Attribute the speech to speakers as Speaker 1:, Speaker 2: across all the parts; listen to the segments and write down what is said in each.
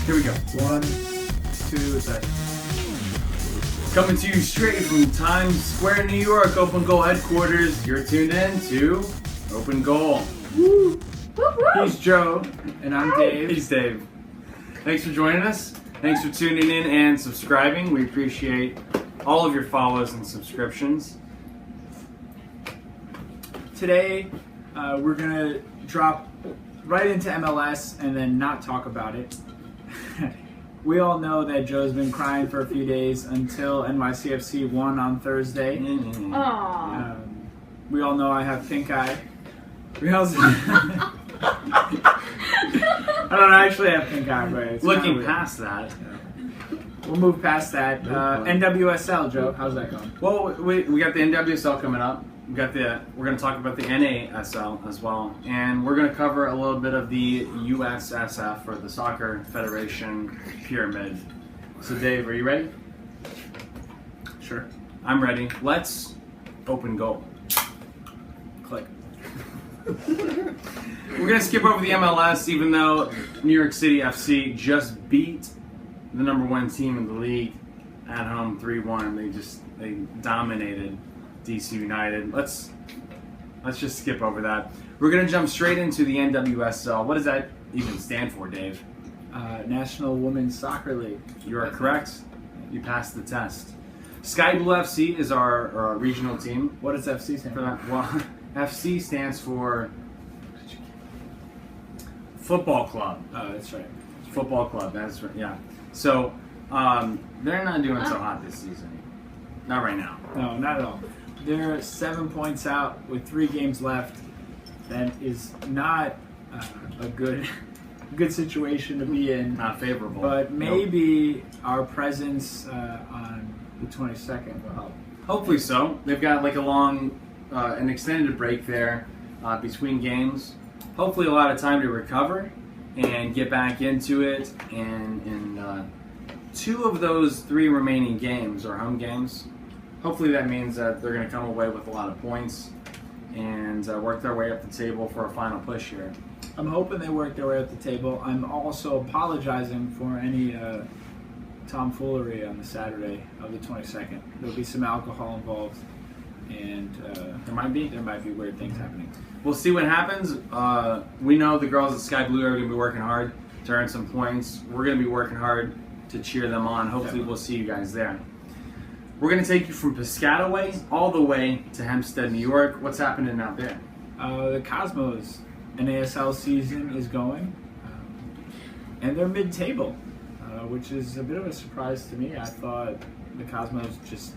Speaker 1: Here we go.
Speaker 2: 1, 2, 3.
Speaker 1: Coming to you straight from Times Square, New York, Open Goal headquarters. You're tuned in to Open Goal.
Speaker 2: Woo! He's Joe, and I'm Dave.
Speaker 1: He's Dave. Thanks for joining us. Thanks for tuning in and subscribing. We appreciate all of your follows and subscriptions.
Speaker 2: Today, we're going to drop right into MLS and then not talk about it. We all know that Joe's been crying for a few days until NYCFC won on Thursday.
Speaker 3: Aww.
Speaker 2: We all know I have pink eye. We also... I don't actually have pink eye, but it's
Speaker 1: Looking
Speaker 2: not
Speaker 1: past that.
Speaker 2: We'll move past that. NWSL, Joe, how's that going?
Speaker 1: Well, we got the NWSL coming up. We're going to talk about the NASL as well, and we're going to cover a little bit of the USSF, or the Soccer Federation Pyramid. So, Dave, are you ready?
Speaker 2: Sure.
Speaker 1: I'm ready. Let's open goal.
Speaker 2: Click.
Speaker 1: We're going to skip over the MLS, even though New York City FC just beat the number one team in the league at home 3-1. They dominated DC United. Let's just skip over that. We're going to jump straight into the NWSL. What does that even stand for, Dave?
Speaker 2: National Women's Soccer League.
Speaker 1: You are correct. You passed the test. Sky Blue FC is our regional team.
Speaker 2: What does FC stand
Speaker 1: For
Speaker 2: for?
Speaker 1: that, well, FC stands for Football Club.
Speaker 2: Oh, that's right.
Speaker 1: Football Club. That's right. Yeah. So they're not doing so hot this season. Not right now.
Speaker 2: No, not at all. They're 7 points out with 3 games left. That is not a good situation to be in.
Speaker 1: Not favorable.
Speaker 2: But maybe our presence on the 22nd will help.
Speaker 1: Hopefully so. They've got like a long, an extended break there between games. Hopefully a lot of time to recover and get back into it. And in 2 of those 3 remaining games are home games. Hopefully that means that they're going to come away with a lot of points and work their way up the table for a final push here.
Speaker 2: I'm hoping they work their way up the table. I'm also apologizing for any tomfoolery on the Saturday of the 22nd. There'll be some alcohol involved, and there might be weird things happening.
Speaker 1: We'll see what happens. We know the girls at Sky Blue are going to be working hard to earn some points. We're going to be working hard to cheer them on. Hopefully we'll see you guys there. We're going to take you from Piscataway all the way to Hempstead, New York. What's happening out there?
Speaker 2: The Cosmos NASL season is going, and they're mid-table, which is a bit of a surprise to me. I thought the Cosmos just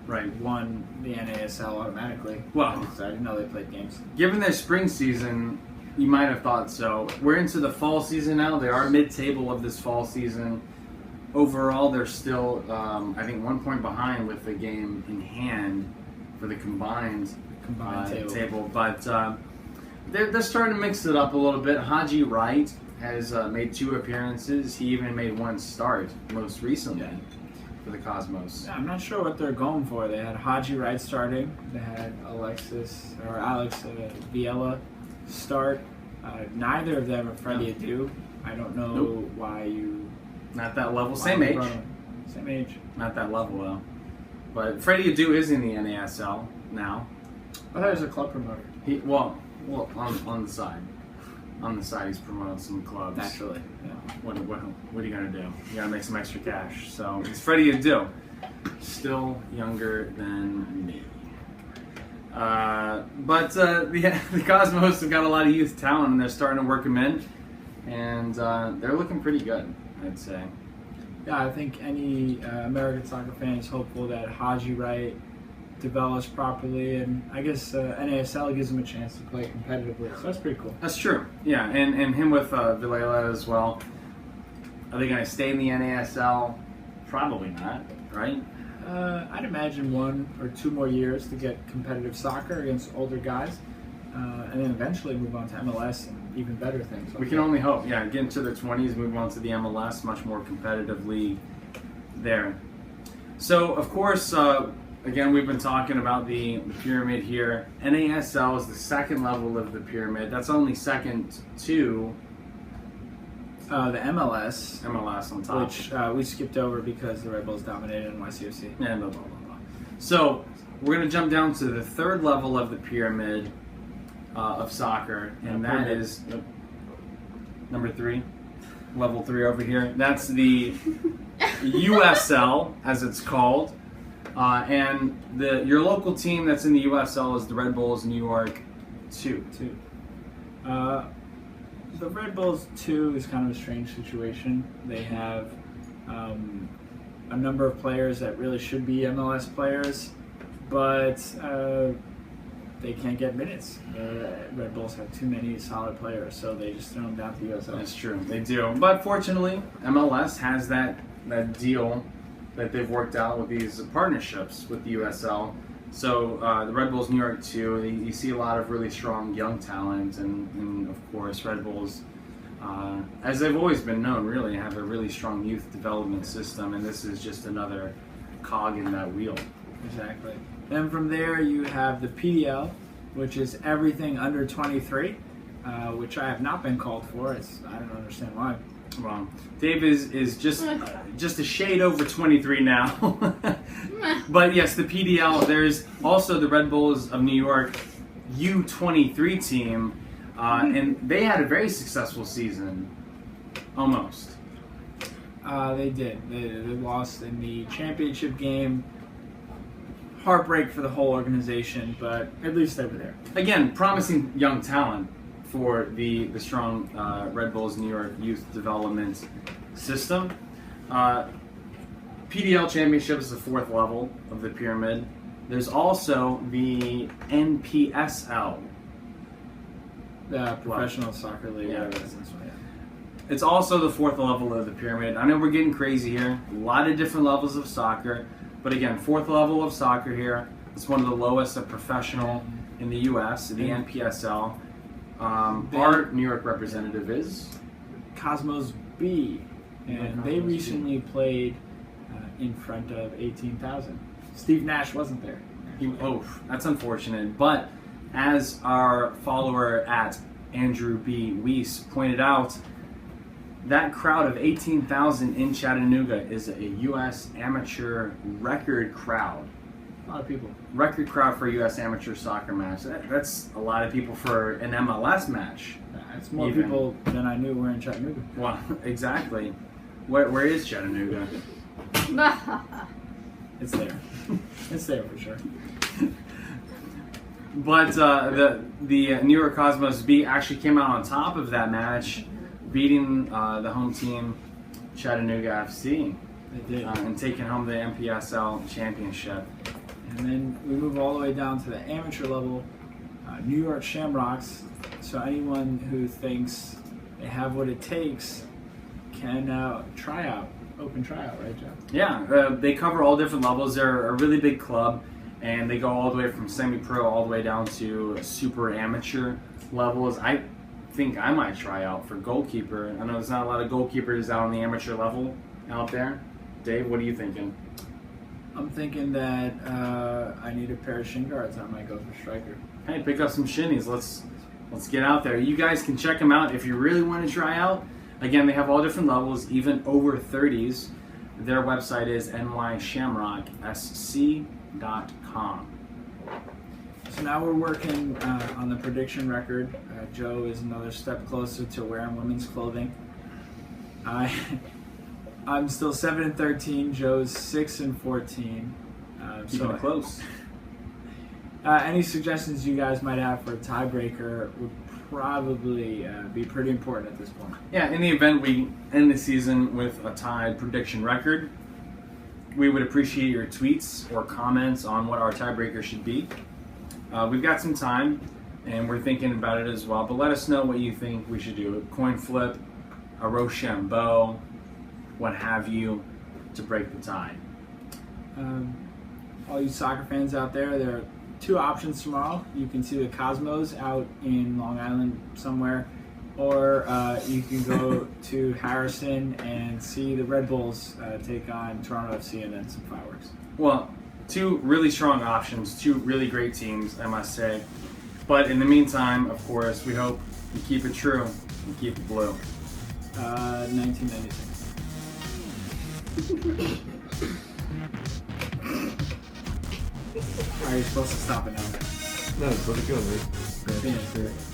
Speaker 2: won the NASL automatically.
Speaker 1: Well,
Speaker 2: I didn't know they played games.
Speaker 1: Given their spring season, you might have thought so. We're into the fall season now. They are mid-table of this fall season. Overall, they're still, I think, 1 point behind with the game in hand for the combined table. But they're starting to mix it up a little bit. Haji Wright has made 2 appearances. He even made 1 start most recently for the Cosmos.
Speaker 2: Yeah, I'm not sure what they're going for. They had Haji Wright starting. They had Alex Viella start. Neither of them are Freddie Adu. I don't know why you...
Speaker 1: Not that level. Same age.
Speaker 2: Same age.
Speaker 1: Not that level, though. But Freddie Adu is in the NASL now.
Speaker 2: I thought he was a club promoter.
Speaker 1: Well, on the side. On the side, he's promoting some clubs.
Speaker 2: Naturally, yeah.
Speaker 1: What are you going to do? You got to make some extra cash. So, it's Freddie Adu. Still younger than me. But the Cosmos have got a lot of youth talent, and they're starting to work them in. And they're looking pretty good, I'd say.
Speaker 2: Yeah, I think any American soccer fan is hopeful that Haji Wright develops properly, and I guess NASL gives him a chance to play competitively, so that's pretty cool.
Speaker 1: That's true, yeah, and him with Vilela as well. Are they going to stay in the NASL? Probably not, right?
Speaker 2: I'd imagine 1 or 2 more years to get competitive soccer against older guys, and then eventually move on to MLS and even better things.
Speaker 1: We can only hope, yeah, get into the 20s, move on to the MLS, much more competitive league there. So, of course, again, we've been talking about the pyramid here. NASL is the second level of the pyramid. That's only second to
Speaker 2: The MLS,
Speaker 1: MLS on top.
Speaker 2: which we skipped over because the Red Bulls dominated NYCFC.
Speaker 1: Yeah, blah, blah, blah, blah. So we're going to jump down to the third level of the pyramid of soccer, and that is number 3, level 3 over here. That's the USL, as it's called, and your local team that's in the USL is the Red Bulls New York 2.
Speaker 2: The Red Bulls 2 is kind of a strange situation. They have a number of players that really should be MLS players, but they can't get minutes. Red Bulls have too many solid players, so they just throw them down to the USL.
Speaker 1: That's true, they do. But fortunately, MLS has that deal that they've worked out with these partnerships with the USL. So the Red Bulls New York 2, you see a lot of really strong young talent, and of course Red Bulls, as they've always been known, really have a really strong youth development system, and this is just another cog in that wheel.
Speaker 2: Exactly. Then from there you have the PDL, which is everything under 23, which I have not been called for. I don't understand why.
Speaker 1: Well, Dave is just a shade over 23 now. But yes, the PDL, there's also the Red Bulls of New York U23 team, and they had a very successful season, almost.
Speaker 2: They did. They lost in the championship game. Heartbreak for the whole organization, but at least they were there.
Speaker 1: Again, promising young talent for the strong Red Bulls New York youth development system. PDL Championship is the 4th level of the pyramid. There's also the NPSL.
Speaker 2: The Professional Soccer League.
Speaker 1: Yeah.
Speaker 2: Whatever it is.
Speaker 1: It's also the 4th level of the pyramid. I know we're getting crazy here. A lot of different levels of soccer. But again, 4th level of soccer here. It's one of the lowest of professional in the U.S., the NPSL. Our New York representative is
Speaker 2: Cosmos B, and
Speaker 1: Cosmos
Speaker 2: they
Speaker 1: B.
Speaker 2: recently played in front of 18,000. Steve Nash wasn't there.
Speaker 1: That's unfortunate. But as our follower at Andrew B. Weiss pointed out, that crowd of 18,000 in Chattanooga is a U.S. amateur record crowd.
Speaker 2: A lot of people.
Speaker 1: Record crowd for a U.S. amateur soccer match. That's a lot of people for an MLS match.
Speaker 2: It's more
Speaker 1: Even.
Speaker 2: people than I knew were in Chattanooga.
Speaker 1: Well, exactly. Where is Chattanooga?
Speaker 2: It's there. It's there for sure.
Speaker 1: But the New York Cosmos B actually came out on top of that match, beating the home team Chattanooga FC
Speaker 2: They did.
Speaker 1: and taking home the NPSL championship.
Speaker 2: And then we move all the way down to the amateur level, New York Shamrocks. So anyone who thinks they have what it takes can try out, open tryout, right, Joe?
Speaker 1: Yeah, they cover all different levels. They're a really big club, and they go all the way from semi-pro all the way down to super amateur levels. I think I might try out for goalkeeper. I know there's not a lot of goalkeepers out on the amateur level out there. Dave, what are you thinking?
Speaker 2: I'm thinking that I need a pair of shin guards. I might go for striker.
Speaker 1: Hey, pick up some shinnies. Let's get out there. You guys can check them out if you really want to try out. Again, they have all different levels, even over 30s. Their website is nyshamrocksc.com.
Speaker 2: So now we're working on the prediction record. Joe is another step closer to wearing women's clothing. I'm still 7-13. Joe's 6-14.
Speaker 1: Keeping it close.
Speaker 2: Any suggestions you guys might have for a tiebreaker would probably be pretty important at this point.
Speaker 1: Yeah, in the event we end the season with a tied prediction record, we would appreciate your tweets or comments on what our tiebreaker should be. We've got some time, and we're thinking about it as well, but let us know what you think we should do. A coin flip, a Rochambeau, what have you, to break the tie.
Speaker 2: All you soccer fans out there are 2 options tomorrow. You can see the Cosmos out in Long Island somewhere, or you can go to Harrison and see the Red Bulls take on Toronto FC and then some fireworks.
Speaker 1: Well, 2 really strong options, 2 really great teams, I must say. But in the meantime, of course, we hope you keep it true and keep it blue.
Speaker 2: 1996. Alright, you're supposed to stop it now.
Speaker 4: No, it's supposed to go, man.
Speaker 2: Finish it.